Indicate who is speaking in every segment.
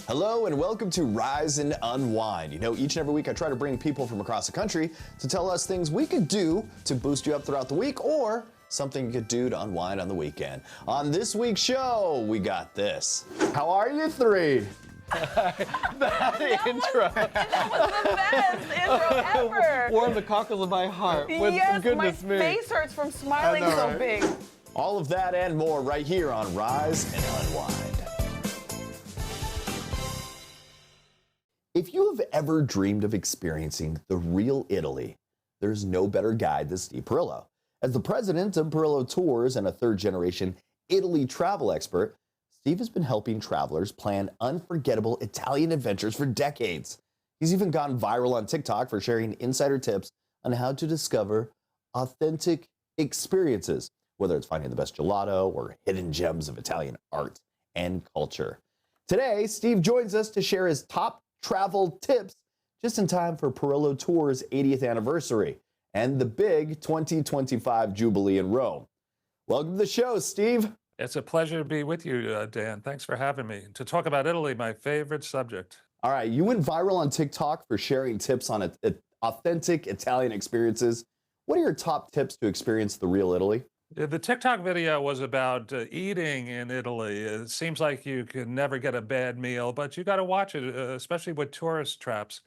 Speaker 1: Hello and welcome to Rise and Unwind. You know, each and every week I try to bring people from across the country to tell us things we could do to boost you up throughout the week or something you could do to unwind on the weekend. On this week's show, we got this. How are you three?
Speaker 2: That intro.
Speaker 3: That was the best intro ever.
Speaker 2: Warmed the cockles of my heart.
Speaker 3: Yes,
Speaker 2: Goodness
Speaker 3: my
Speaker 2: me.
Speaker 3: face hurts from smiling
Speaker 2: I know,
Speaker 3: so
Speaker 2: right?
Speaker 3: big.
Speaker 1: All of that and more right here on Rise and Unwind. If you have ever dreamed of experiencing the real Italy, there's no better guide than Steve Perillo. As the president of Perillo Tours and a third-generation Italy travel expert, Steve has been helping travelers plan unforgettable Italian adventures for decades. He's even gone viral on TikTok for sharing insider tips on how to discover authentic experiences, whether it's finding the best gelato or hidden gems of Italian art and culture. Today, Steve joins us to share his top travel tips just in time for Perillo Tours' 80th anniversary and the big 2025 Jubilee in Rome. Welcome to the show, Steve.
Speaker 4: It's a pleasure to be with you, Dan. Thanks for having me. To talk about Italy, my favorite subject.
Speaker 1: All right, you went viral on TikTok for sharing tips on authentic Italian experiences. What are your top tips to experience the real Italy?
Speaker 4: The TikTok video was about eating in Italy. It seems like you can never get a bad meal, but you got to watch it, especially with tourist traps.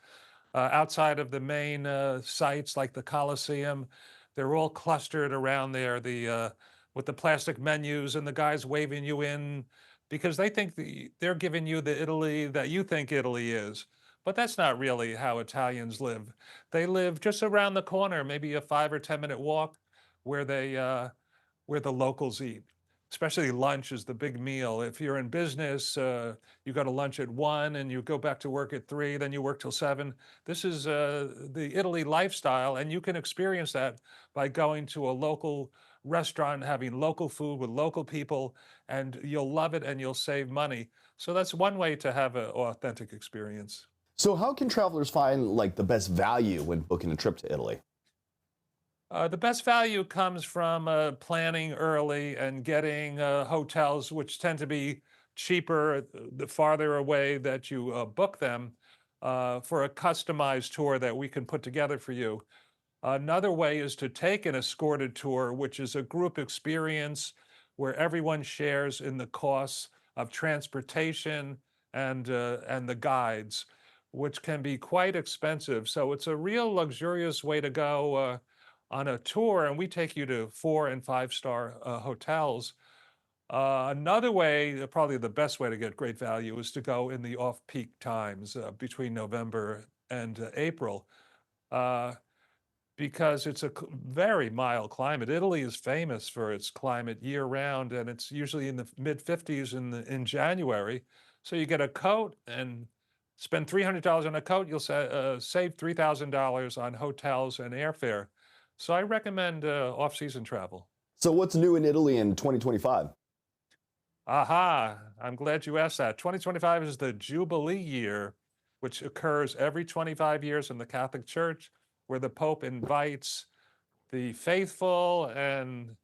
Speaker 4: Outside of the main sites like the Colosseum, they're all clustered around there. With the plastic menus and the guys waving you in because they think they're giving you the Italy that you think Italy is. But that's not really how Italians live. They live just around the corner, maybe a 5 or 10 minute walk where where the locals eat. Especially lunch is the big meal. If you're in business, you go to lunch at 1 and you go back to work at 3, then you work till 7. This is the Italy lifestyle, and you can experience that by going to a local restaurant, having local food with local people, and you'll love it and you'll save money. So that's one way to have an authentic experience.
Speaker 1: So how can travelers find the best value when booking a trip to Italy?
Speaker 4: The best value comes from planning early and getting hotels, which tend to be cheaper the farther away that you book them for a customized tour that we can put together for you. Another way is to take an escorted tour, which is a group experience where everyone shares in the costs of transportation and the guides, which can be quite expensive. So it's a real luxurious way to go on a tour, and we take you to 4- and 5-star hotels. Another way, probably the best way to get great value, is to go in the off-peak times between November and April. Because it's a very mild climate. Italy is famous for its climate year-round, and it's usually in the mid-50s in January. So you get a coat and spend $300 on a coat, you'll save $3,000 on hotels and airfare. So I recommend off-season travel.
Speaker 1: So what's new in Italy in 2025?
Speaker 4: Aha, I'm glad you asked that. 2025 is the Jubilee year, which occurs every 25 years in the Catholic Church, where the Pope invites the faithful and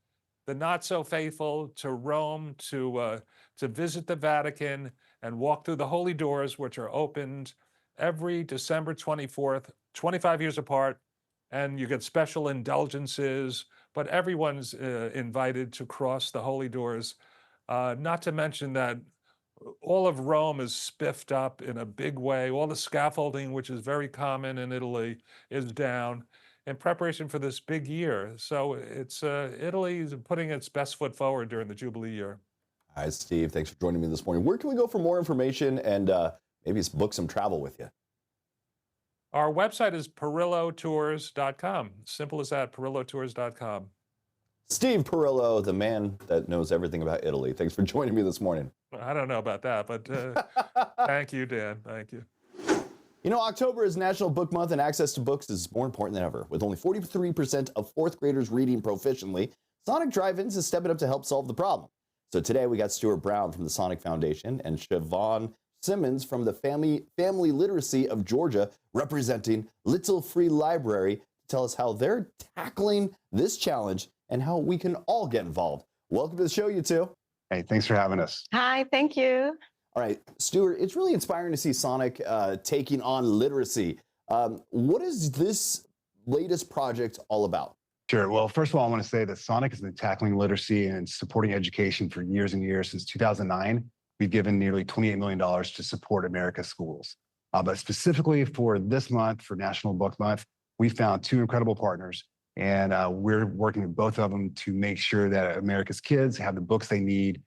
Speaker 4: the not so faithful to Rome to visit the Vatican and walk through the holy doors, which are opened every December 24th, 25 years apart, and you get special indulgences, but everyone's invited to cross the holy doors. Not to mention that all of Rome is spiffed up in a big way. All the scaffolding, which is very common in Italy, is down in preparation for this big year. So it's Italy is putting its best foot forward during the Jubilee year.
Speaker 1: All right, Steve, thanks for joining me this morning. Where can we go for more information and maybe book some travel with you?
Speaker 4: Our website is perillotours.com. Simple as that, perillotours.com.
Speaker 1: Steve Perillo, the man that knows everything about Italy. Thanks for joining me this morning.
Speaker 4: I don't know about that, but thank you, Dan. Thank you.
Speaker 1: You know, October is National Book Month, and access to books is more important than ever. With only 43% of fourth graders reading proficiently, Sonic Drive-Ins is stepping up to help solve the problem. So today we got Stuart Brown from the Sonic Foundation and Shavawn Simmons from the Family Literacy of Georgia, representing Little Free Library, to tell us how they're tackling this challenge and how we can all get involved. Welcome to the show, you two.
Speaker 5: Hey, thanks for having us.
Speaker 3: Hi, thank you.
Speaker 1: All right, Stuart, it's really inspiring to see Sonic taking on literacy. What is this latest project all about?
Speaker 5: Sure. Well, first of all, I want to say that Sonic has been tackling literacy and supporting education for years and years. Since 2009, we've given nearly $28 million to support America's schools. But specifically for this month, for National Book Month, we found two incredible partners, and we're working with both of them to make sure that America's kids have the books they need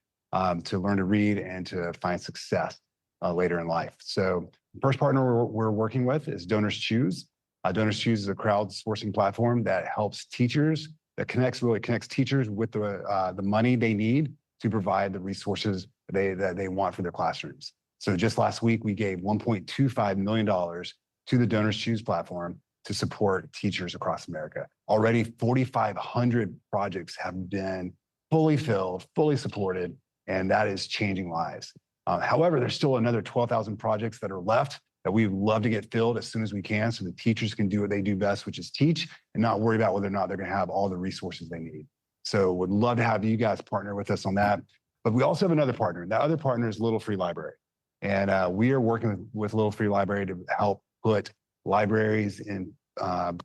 Speaker 5: to learn to read and to find success later in life. So the first partner we're working with is Donors Choose. Donors Choose is a crowdsourcing platform that helps teachers, that really connects teachers with the money they need to provide the resources that they want for their classrooms. So just last week, we gave $1.25 million to the Donors Choose platform to support teachers across America. Already 4,500 projects have been fully filled, fully supported, and that is changing lives. However, there's still another 12,000 projects that are left that we'd love to get filled as soon as we can so the teachers can do what they do best, which is teach and not worry about whether or not they're going to have all the resources they need. So would love to have you guys partner with us on that. But we also have another partner. That other partner is Little Free Library. And we are working with Little Free Library to help put libraries in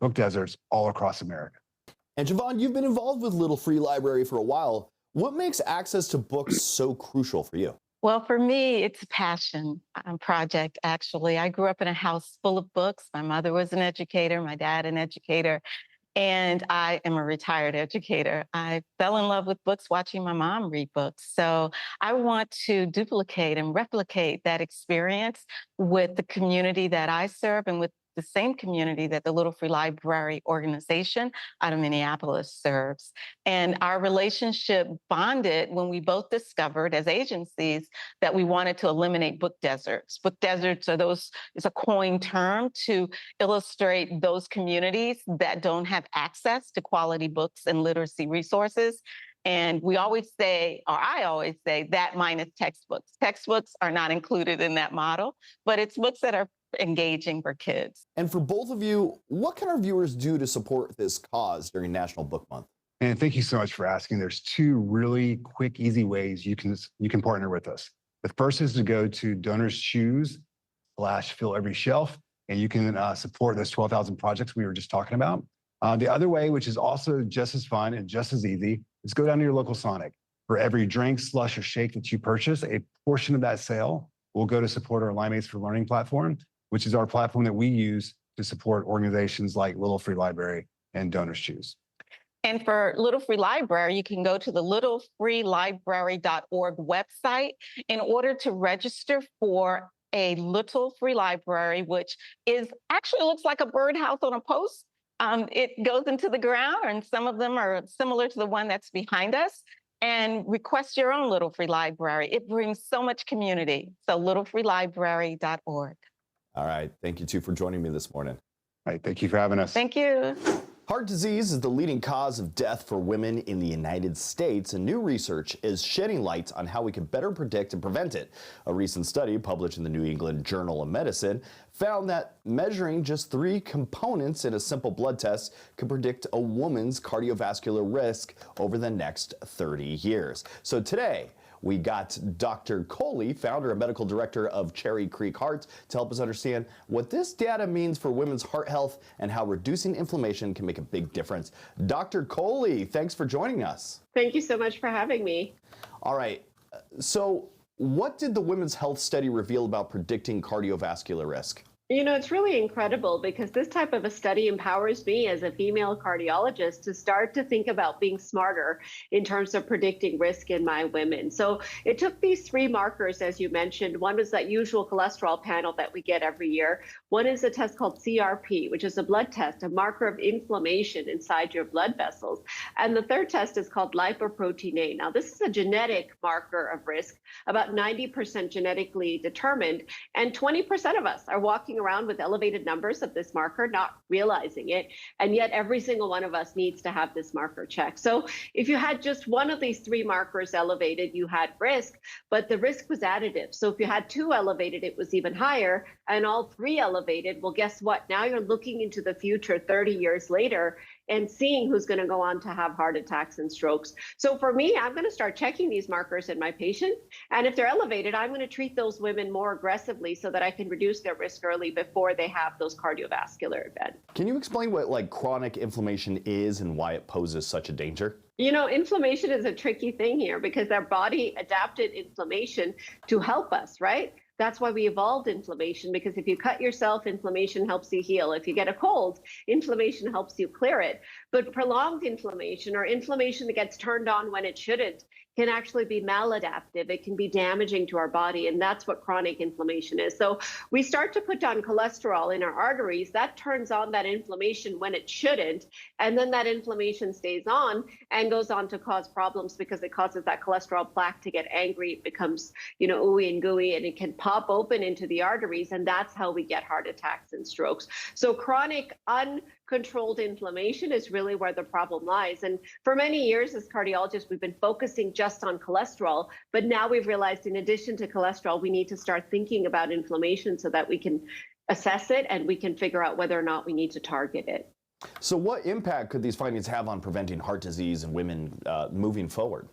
Speaker 5: book deserts all across America.
Speaker 1: And Shavawn, you've been involved with Little Free Library for a while. What makes access to books so crucial for you?
Speaker 6: Well, for me, it's a passion project, actually. I grew up in a house full of books. My mother was an educator, my dad an educator, and I am a retired educator. I fell in love with books watching my mom read books. So I want to duplicate and replicate that experience with the community that I serve and with the same community that the Little Free Library organization out of Minneapolis serves. And our relationship bonded when we both discovered as agencies that we wanted to eliminate book deserts. Book deserts is a coined term to illustrate those communities that don't have access to quality books and literacy resources. And we always say, or I always say, that minus textbooks. Textbooks are not included in that model, but it's books that are engaging for kids.
Speaker 1: And for both of you, what can our viewers do to support this cause during National Book Month?
Speaker 5: And thank you so much for asking. There's two really quick, easy ways you can partner with us. The first is to go to Donors Choose /Fill Every Shelf, and you can support those 12,000 projects we were just talking about. The other way, which is also just as fun and just as easy, is go down to your local Sonic. For every drink, slush, or shake that you purchase, a portion of that sale will go to support our Limeates for Learning platform, which is our platform that we use to support organizations like Little Free Library and Donors Choose.
Speaker 6: And for Little Free Library, you can go to the littlefreelibrary.org website in order to register for a Little Free Library, which actually looks like a birdhouse on a post. It goes into the ground, and some of them are similar to the one that's behind us. And request your own Little Free Library. It brings so much community. So littlefreelibrary.org.
Speaker 1: All right. Thank you, two, for joining me this morning.
Speaker 5: All right. Thank you for having us.
Speaker 6: Thank you.
Speaker 1: Heart disease is the leading cause of death for women in the United States, and new research is shedding light on how we can better predict and prevent it. A recent study published in the New England Journal of Medicine found that measuring just 3 components in a simple blood test could predict a woman's cardiovascular risk over the next 30 years. So today, we got Dr. Kohli, founder and medical director of Cherry Creek Heart, to help us understand what this data means for women's heart health and how reducing inflammation can make a big difference. Dr. Kohli, thanks for joining us.
Speaker 3: Thank you so much for having me.
Speaker 1: All right. So what did the Women's Health Study reveal about predicting cardiovascular risk?
Speaker 3: You know, it's really incredible because this type of a study empowers me as a female cardiologist to start to think about being smarter in terms of predicting risk in my women. So it took these 3 markers, as you mentioned. One was that usual cholesterol panel that we get every year. One is a test called CRP, which is a blood test, a marker of inflammation inside your blood vessels. And the third test is called lipoprotein A. Now, this is a genetic marker of risk, about 90% genetically determined, and 20% of us are walking around with elevated numbers of this marker, not realizing it. And yet every single one of us needs to have this marker checked. So if you had just one of these 3 markers elevated, you had risk, but the risk was additive. So if you had 2 elevated, it was even higher, and all 3 elevated, well, guess what? Now you're looking into the future 30 years later, and seeing who's going to go on to have heart attacks and strokes. So for me, I'm going to start checking these markers in my patient. And if they're elevated, I'm going to treat those women more aggressively so that I can reduce their risk early before they have those cardiovascular events.
Speaker 1: Can you explain what like chronic inflammation is and why it poses such a danger?
Speaker 3: You know, inflammation is a tricky thing here because our body adapted inflammation to help us, right? That's why we evolved inflammation, because if you cut yourself, inflammation helps you heal. If you get a cold, inflammation helps you clear it. But prolonged inflammation, or inflammation that gets turned on when it shouldn't, can actually be maladaptive. It can be damaging to our body, and that's what chronic inflammation is. So we start to put down cholesterol in our arteries. That turns on that inflammation when it shouldn't, and then that inflammation stays on and goes on to cause problems because it causes that cholesterol plaque to get angry. It becomes, ooey and gooey, and it can pop open into the arteries, and that's how we get heart attacks and strokes. So chronic uncontrolled inflammation is really where the problem lies. And for many years as cardiologists, we've been focusing just on cholesterol, but now we've realized in addition to cholesterol, we need to start thinking about inflammation so that we can assess it and we can figure out whether or not we need to target it.
Speaker 1: So what impact could these findings have on preventing heart disease in women moving forward?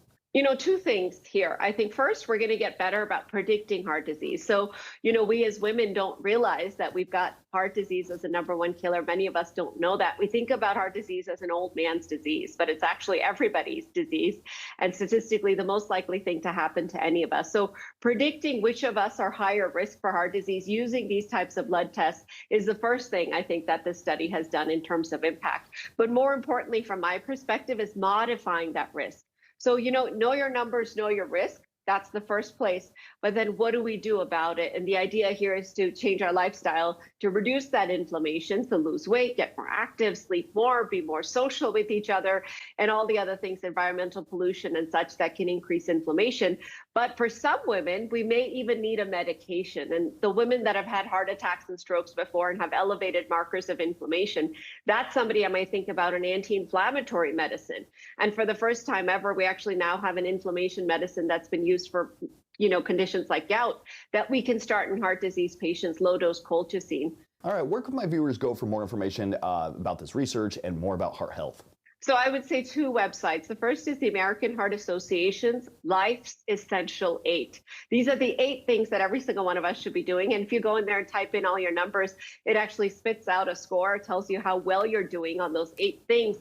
Speaker 3: Two things here. I think first, we're going to get better about predicting heart disease. So, we as women don't realize that we've got heart disease as a number one killer. Many of us don't know that. We think about heart disease as an old man's disease, but it's actually everybody's disease, and statistically the most likely thing to happen to any of us. So predicting which of us are higher risk for heart disease using these types of blood tests is the first thing I think that this study has done in terms of impact. But more importantly, from my perspective, is modifying that risk. So, know your numbers, know your risk. That's the first place. But then what do we do about it? And the idea here is to change our lifestyle to reduce that inflammation, to lose weight, get more active, sleep more, be more social with each other, and all the other things, environmental pollution and such, that can increase inflammation. But for some women, we may even need a medication. And the women that have had heart attacks and strokes before and have elevated markers of inflammation, that's somebody I might think about an anti-inflammatory medicine. And for the first time ever, we actually now have an inflammation medicine that's been used for conditions like gout that we can start in heart disease patients, low-dose colchicine.
Speaker 1: All right, where can my viewers go for more information about this research and more about heart health?
Speaker 3: So I would say two websites. The first is the American Heart Association's Life's Essential 8. These are the 8 things that every single one of us should be doing. And if you go in there and type in all your numbers, it actually spits out a score. It tells you how well you're doing on those 8 things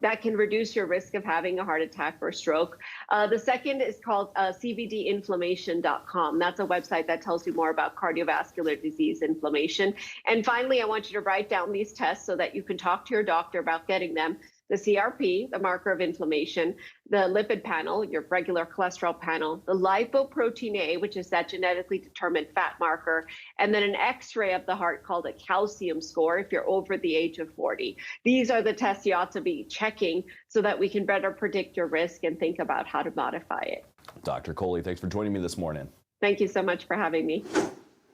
Speaker 3: that can reduce your risk of having a heart attack or stroke. The second is called cvdinflammation.com. That's a website that tells you more about cardiovascular disease inflammation. And finally, I want you to write down these tests so that you can talk to your doctor about getting them. The CRP, the marker of inflammation, the lipid panel, your regular cholesterol panel, the lipoprotein A, which is that genetically determined fat marker, and then an X-ray of the heart called a calcium score if you're over the age of 40. These are the tests you ought to be checking so that we can better predict your risk and think about how to modify it.
Speaker 1: Dr. Kohli, thanks for joining me this morning.
Speaker 3: Thank you so much for having me.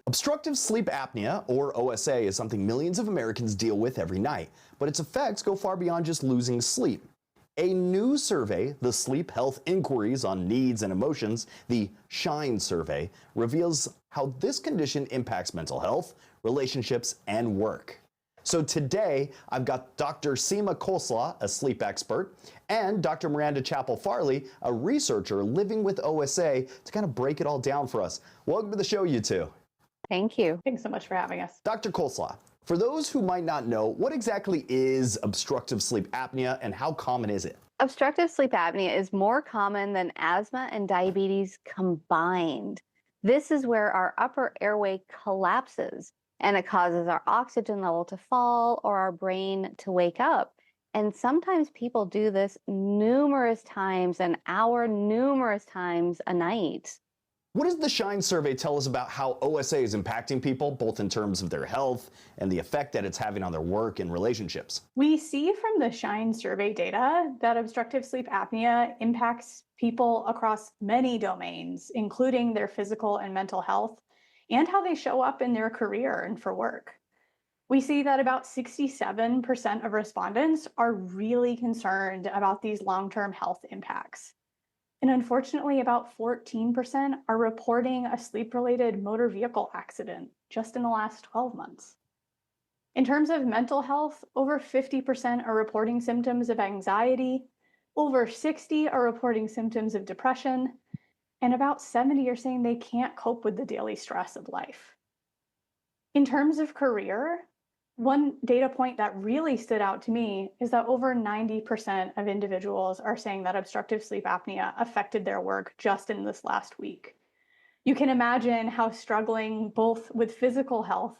Speaker 1: Obstructive sleep apnea, or OSA, is something millions of Americans deal with every night, but its effects go far beyond just losing sleep. A new survey, the Sleep Health Inquiries on Needs and Emotions, the SHINE survey, reveals how this condition impacts mental health, relationships, and work. So today, I've got Dr. Seema Khosla, a sleep expert, and Dr. Miranda Chappel-Farley, a researcher living with OSA, to kind of break it all down for us. Welcome to the show, you two.
Speaker 7: Thank you.
Speaker 8: Thanks so much for having us.
Speaker 1: Dr. Khosla, for those who might not know, what exactly is obstructive sleep apnea and how common is it?
Speaker 7: Obstructive sleep apnea is more common than asthma and diabetes combined. This is where our upper airway collapses and it causes our oxygen level to fall or our brain to wake up. And sometimes people do this numerous times an hour, numerous times a night.
Speaker 1: What does the SHINE survey tell us about how OSA is impacting people, both in terms of their health and the effect that it's having on their work and relationships?
Speaker 8: We see from the SHINE survey data that obstructive sleep apnea impacts people across many domains, including their physical and mental health, and how they show up in their career and for work. We see that about 67% of respondents are really concerned about these long-term health impacts. And unfortunately, about 14% are reporting a sleep-related motor vehicle accident just in the last 12 months. In terms of mental health, over 50% are reporting symptoms of anxiety, over 60 are reporting symptoms of depression, and about 70 are saying they can't cope with the daily stress of life. In terms of career, one data point that really stood out to me is that over 90% of individuals are saying that obstructive sleep apnea affected their work just in this last week. You can imagine how struggling both with physical health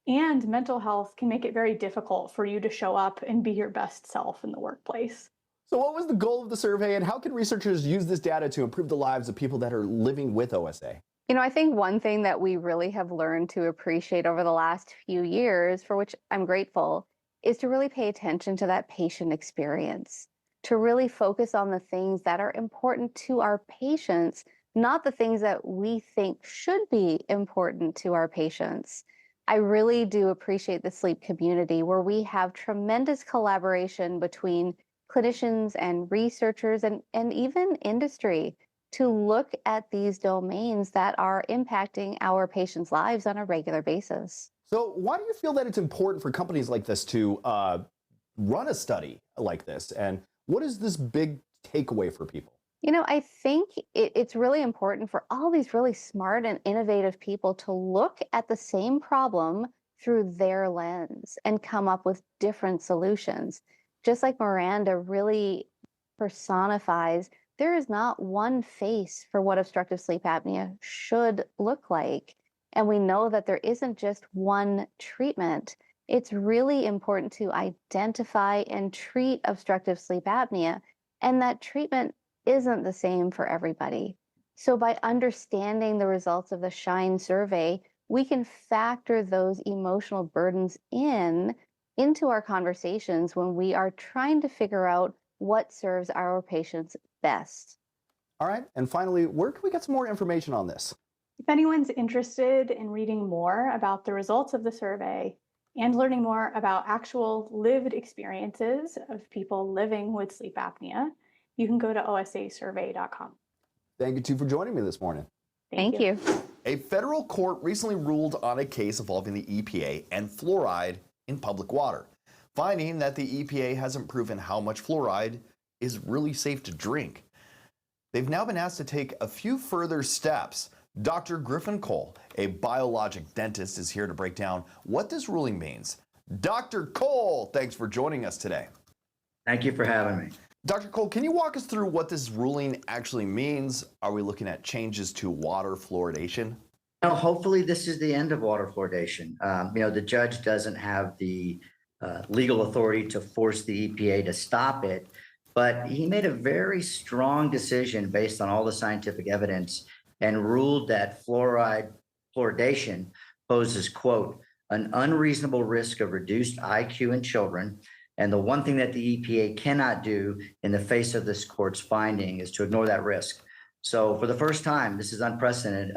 Speaker 8: and mental health can make it very difficult for you to show up and be your best self in the workplace.
Speaker 1: So what was the goal of the survey, and how can researchers use this data to improve the lives of people that are living with OSA?
Speaker 7: You know, I think one thing that we really have learned to appreciate over the last few years, for which I'm grateful, is to really pay attention to that patient experience, to really focus on the things that are important to our patients, not the things that we think should be important to our patients. I really do appreciate the sleep community where we have tremendous collaboration between clinicians and researchers and even industry to look at these domains that are impacting our patients' lives on a regular basis.
Speaker 1: So why do you feel that it's important for companies like this to run a study like this? And what is this big takeaway for people?
Speaker 7: You know, I think it's really important for all these really smart and innovative people to look at the same problem through their lens and come up with different solutions. Just like Miranda really personifies, there is not one face for what obstructive sleep apnea should look like. And we know that there isn't just one treatment. It's really important to identify and treat obstructive sleep apnea, and that treatment isn't the same for everybody. So by understanding the results of the SHINE survey, we can factor those emotional burdens into our conversations when we are trying to figure out what serves our patients best.
Speaker 1: All right. And finally, where can we get some more information on this?
Speaker 8: If anyone's interested in reading more about the results of the survey and learning more about actual lived experiences of people living with sleep apnea, you can go to osasurvey.com.
Speaker 1: Thank you, too, for joining me this morning.
Speaker 7: Thank you.
Speaker 1: A federal court recently ruled on a case involving the EPA and fluoride in public water, finding that the EPA hasn't proven how much fluoride is really safe to drink. They've now been asked to take a few further steps. Dr. Griffin, a biologic dentist, is here to break down what this ruling means. Dr. Cole, thanks for joining us today.
Speaker 9: Thank you for having me.
Speaker 1: Dr. Cole, can you walk us through what this ruling actually means? Are we looking at changes to water fluoridation?
Speaker 9: Now, hopefully this is the end of water fluoridation. The judge doesn't have the legal authority to force the EPA to stop it, but he made a very strong decision based on all the scientific evidence and ruled that fluoridation poses, quote, an unreasonable risk of reduced IQ in children. And the one thing that the EPA cannot do in the face of this court's finding is to ignore that risk. So for the first time, this is unprecedented,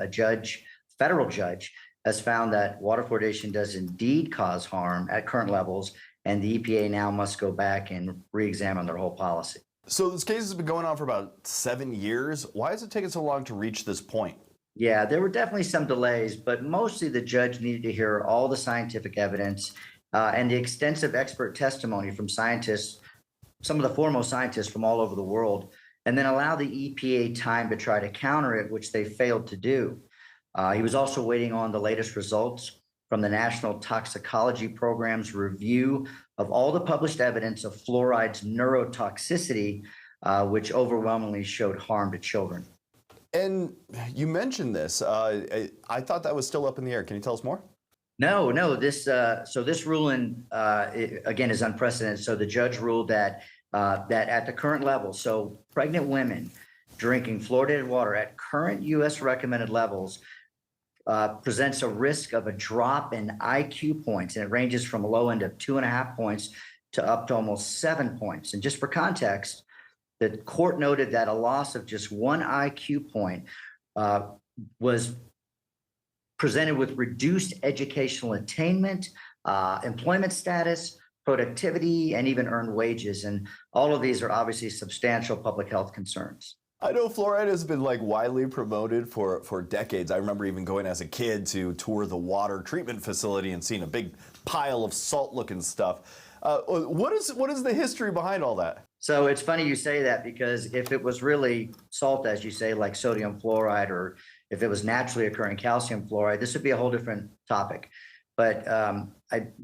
Speaker 9: federal judge has found that water fluoridation does indeed cause harm at current levels, and the EPA now must go back and re-examine their whole policy.
Speaker 1: So this case has been going on for about 7 years. Why has it taken so long to reach this point?
Speaker 9: Yeah, there were definitely some delays, but mostly the judge needed to hear all the scientific evidence and the extensive expert testimony from scientists, some of the foremost scientists from all over the world, and then allow the EPA time to try to counter it, which they failed to do. He was also waiting on the latest results from the National Toxicology Program's review of all the published evidence of fluoride's neurotoxicity, which overwhelmingly showed harm to children.
Speaker 1: And you mentioned this. I thought that was still up in the air. Can you tell us more?
Speaker 9: No. This ruling again is unprecedented. So the judge ruled that at the current level, so pregnant women drinking fluoridated water at current U.S. recommended levels presents a risk of a drop in IQ points, and it ranges from a low end of 2.5 points to up to almost 7 points. And just for context, the court noted that a loss of just 1 IQ point was presented with reduced educational attainment, employment status, productivity, and even earned wages. And all of these are obviously substantial public health concerns.
Speaker 1: I know fluoride has been like widely promoted for decades. I remember even going as a kid to tour the water treatment facility and seeing a big pile of salt-looking stuff. What is the history behind all that?
Speaker 9: So it's funny you say that, because if it was really salt, as you say, like sodium fluoride, or if it was naturally occurring calcium fluoride, this would be a whole different topic. But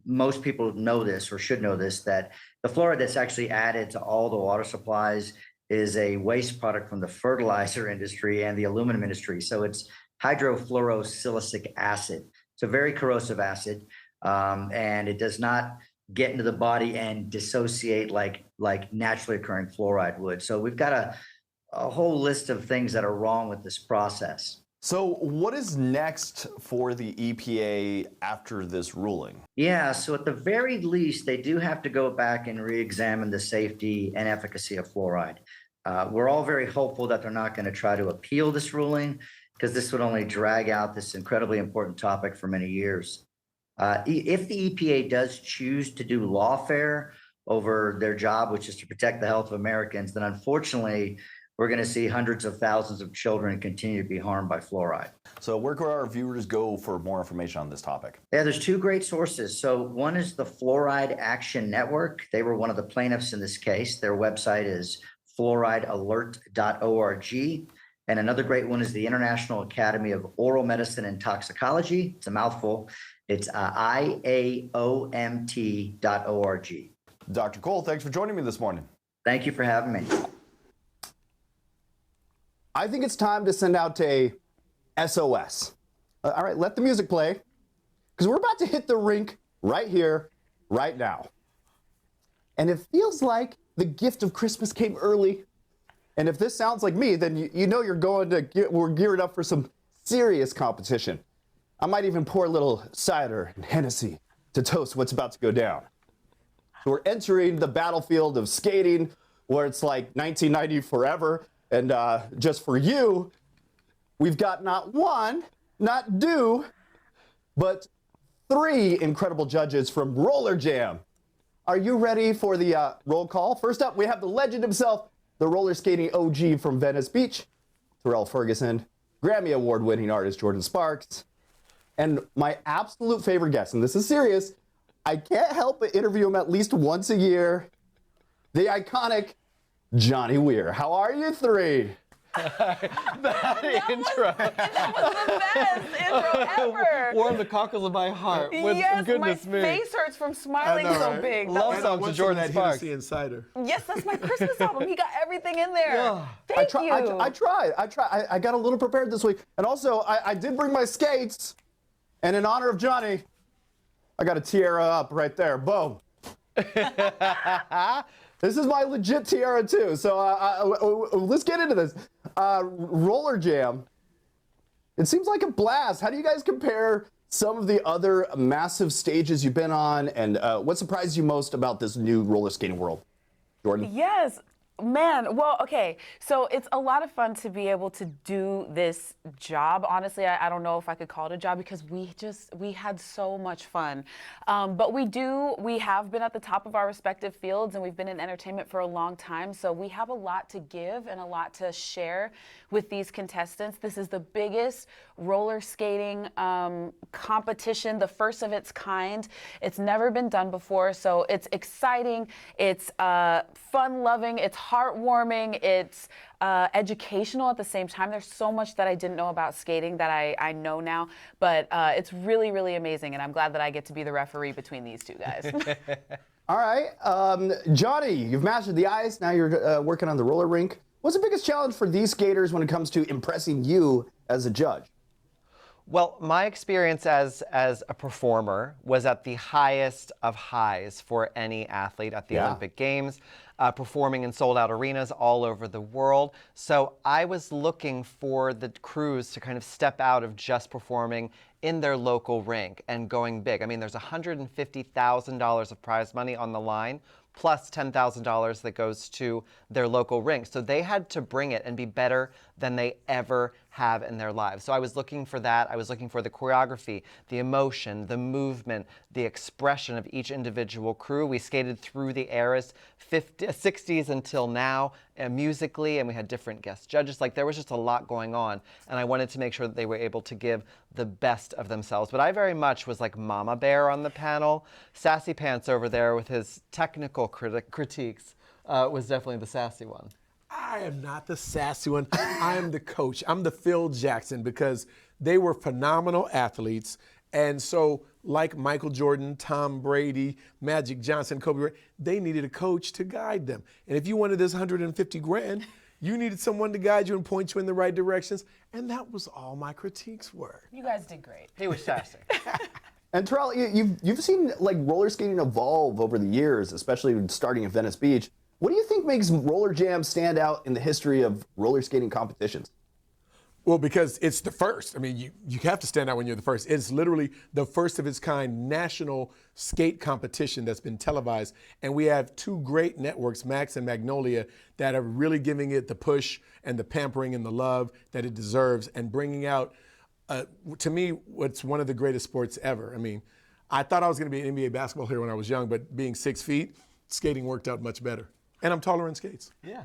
Speaker 9: most people know this, or should know this, that the fluoride that's actually added to all the water supplies is a waste product from the fertilizer industry and the aluminum industry. So it's hydrofluorosilicic acid. It's a very corrosive acid, and it does not get into the body and dissociate like naturally occurring fluoride would. So we've got a whole list of things that are wrong with this process.
Speaker 1: So what is next for the EPA after this ruling?
Speaker 9: Yeah, so at the very least, they do have to go back and re-examine the safety and efficacy of fluoride. We're all very hopeful that they're not going to try to appeal this ruling, because this would only drag out this incredibly important topic for many years. If the EPA does choose to do lawfare over their job, which is to protect the health of Americans, then unfortunately, we're going to see hundreds of thousands of children continue to be harmed by fluoride.
Speaker 1: So where can our viewers go for more information on this topic?
Speaker 9: Yeah, there's two great sources. So one is the Fluoride Action Network. They were one of the plaintiffs in this case. Their website is fluoridealert.org. And another great one is the International Academy of Oral Medicine and Toxicology. It's a mouthful. It's IAOMT.org.
Speaker 1: Dr. Cole, thanks for joining me this morning.
Speaker 9: Thank you for having me.
Speaker 1: I think it's time to send out a SOS. All right, let the music play, because we're about to hit the rink right here, right now. And it feels like the gift of Christmas came early. And if this sounds like me, then you know we're geared up for some serious competition. I might even pour a little cider and Hennessy to toast what's about to go down. So we're entering the battlefield of skating, where it's like 1990 forever. And just for you, we've got not one, not two, but three incredible judges from Roller Jam. Are you ready for the roll call? First up, we have the legend himself, the roller skating OG from Venice Beach, Terell Ferguson, Grammy Award-winning artist Jordin Sparks, and my absolute favorite guest, and this is serious, I can't help but interview him at least once a year, the iconic Johnny Weir. How are you three?
Speaker 2: That intro.
Speaker 10: That was the best intro ever.
Speaker 2: Warmed the cockles of my heart. With
Speaker 10: Yes,
Speaker 2: goodness
Speaker 10: my
Speaker 2: me.
Speaker 10: face hurts from smiling so big. That
Speaker 2: Love
Speaker 10: was-
Speaker 2: songs to Jordin Sparks.
Speaker 11: Insider.
Speaker 10: Yes, that's my Christmas album. He got everything in there.
Speaker 2: Yeah.
Speaker 10: Thank you.
Speaker 1: I tried. I got a little prepared this week. And also, I did bring my skates. And in honor of Johnny, I got a tiara up right there. Boom. This is my legit tiara too. So let's get into this. Roller Jam. It seems like a blast. How do you guys compare some of the other massive stages you've been on? And what surprised you most about this new roller skating world? Jordin?
Speaker 10: Yes. Man, well, okay. So it's a lot of fun to be able to do this job. Honestly, I don't know if I could call it a job, because we had so much fun. But we have been at the top of our respective fields, and we've been in entertainment for a long time. So we have a lot to give and a lot to share with these contestants. This is the biggest roller skating competition, the first of its kind. It's never been done before. So it's exciting. It's fun-loving. It's heartwarming. It's educational at the same time. There's so much that I didn't know about skating that I know now, but it's really, really amazing, and I'm glad that I get to be the referee between these two guys.
Speaker 1: All right. Johnny, you've mastered the ice. Now you're working on the roller rink. What's the biggest challenge for these skaters when it comes to impressing you as a judge?
Speaker 12: Well, my experience as a performer was at the highest of highs for any athlete at the Olympic Games, performing in sold-out arenas all over the world. So I was looking for the crews to kind of step out of just performing in their local rink and going big. I mean, there's $150,000 of prize money on the line, plus $10,000 that goes to their local rink. So they had to bring it and be better than they ever have in their lives. So I was looking for that. I was looking for the choreography, the emotion, the movement, the expression of each individual crew. We skated through the eras, 60s until now, musically, and we had different guest judges. Like, there was just a lot going on, and I wanted to make sure that they were able to give the best of themselves. But I very much was like Mama Bear on the panel. Sassy Pants over there with his technical critiques was definitely the sassy one.
Speaker 11: I am not the sassy one. I am the coach. I'm the Phil Jackson, because they were phenomenal athletes. And so, like Michael Jordan, Tom Brady, Magic Johnson, Kobe Bryant, they needed a coach to guide them. And if you wanted this 150 grand, you needed someone to guide you and point you in the right directions. And that was all my critiques were.
Speaker 10: You guys did great.
Speaker 12: He was sassy.
Speaker 1: And Terell, you've seen like roller skating evolve over the years, especially starting at Venice Beach. What do you think makes roller jam stand out in the history of roller skating competitions?
Speaker 11: Well, because it's the first. I mean, you have to stand out when you're the first. It's literally the first of its kind national skate competition that's been televised. And we have two great networks, Max and Magnolia, that are really giving it the push and the pampering and the love that it deserves, and bringing out, to me, what's one of the greatest sports ever. I mean, I thought I was going to be an NBA basketball player when I was young, but being 6 feet, skating worked out much better. And I'm taller in skates.
Speaker 12: Yeah.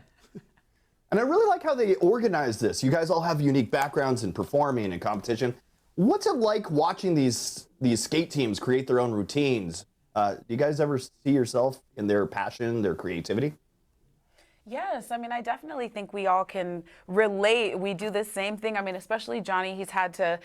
Speaker 1: And I really like how they organize this. You guys all have unique backgrounds in performing and competition. What's it like watching these skate teams create their own routines? Do you guys ever see yourself in their passion, their creativity?
Speaker 10: Yes, I mean, I definitely think we all can relate. We do the same thing. I mean, especially Johnny, he's had to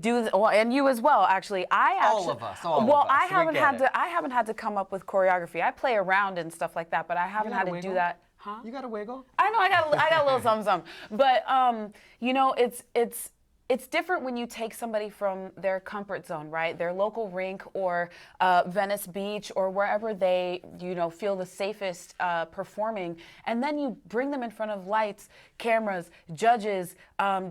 Speaker 10: do, well, and you as well, actually.
Speaker 12: All of us.
Speaker 10: I haven't had to come up with choreography. I play around and stuff like that, but I haven't had to do that. Huh?
Speaker 12: You got a wiggle?
Speaker 10: I know, I got a little something. But, you know, it's different when you take somebody from their comfort zone, right? Their local rink or Venice Beach or wherever they, you know, feel the safest performing, and then you bring them in front of lights, cameras, judges,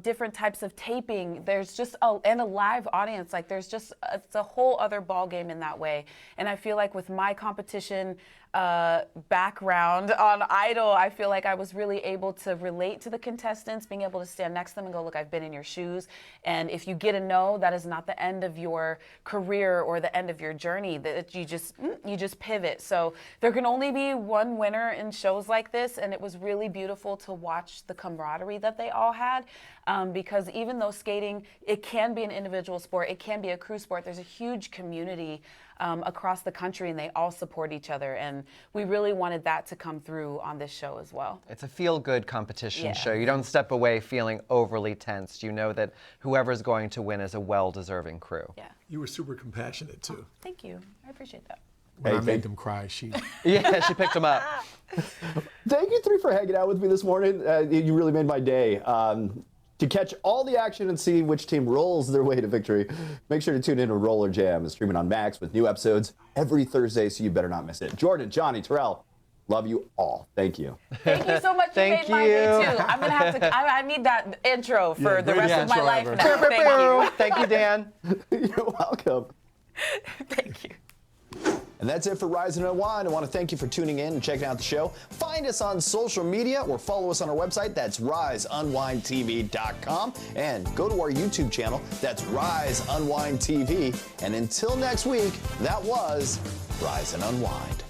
Speaker 10: different types of taping. There's just and a live audience. Like, there's just it's a whole other ball game in that way. And I feel like with my competition background on Idol, I feel like I was really able to relate to the contestants, being able to stand next to them and go, look, I've been in your shoes. And if you get a no, that is not the end of your career or the end of your journey. That you just pivot. So there can only be one winner in shows like this, and it was really beautiful to watch the camaraderie that they all had. Because even though skating, it can be an individual sport, it can be a crew sport, there's a huge community across the country, and they all support each other. And we really wanted that to come through on this show as well.
Speaker 12: It's a feel-good competition show. You don't step away feeling overly tense. You know that whoever's going to win is a well-deserving crew.
Speaker 10: Yeah.
Speaker 11: You were super compassionate, too.
Speaker 10: Thank you. I appreciate that.
Speaker 11: When I made them cry, she...
Speaker 12: Yeah, she picked them up.
Speaker 1: Thank you three for hanging out with me this morning. You really made my day. To catch all the action and see which team rolls their way to victory, make sure to tune in to Roller Jam, streaming on Max with new episodes every Thursday, so you better not miss it. Jordin, Johnny, Terell, love you all. Thank you.
Speaker 10: Thank you so much.
Speaker 12: Thank
Speaker 10: you made my day too. I'm gonna have to. I need that intro for the rest of my life now. Thank you.
Speaker 12: Thank you, Dan.
Speaker 1: You're welcome.
Speaker 10: Thank you.
Speaker 1: And that's it for Rise Unwind. I want to thank you for tuning in and checking out the show. Find us on social media or follow us on our website. That's riseunwindtv.com. And go to our YouTube channel. That's Rise Unwind TV. And until next week, that was Rise and Unwind.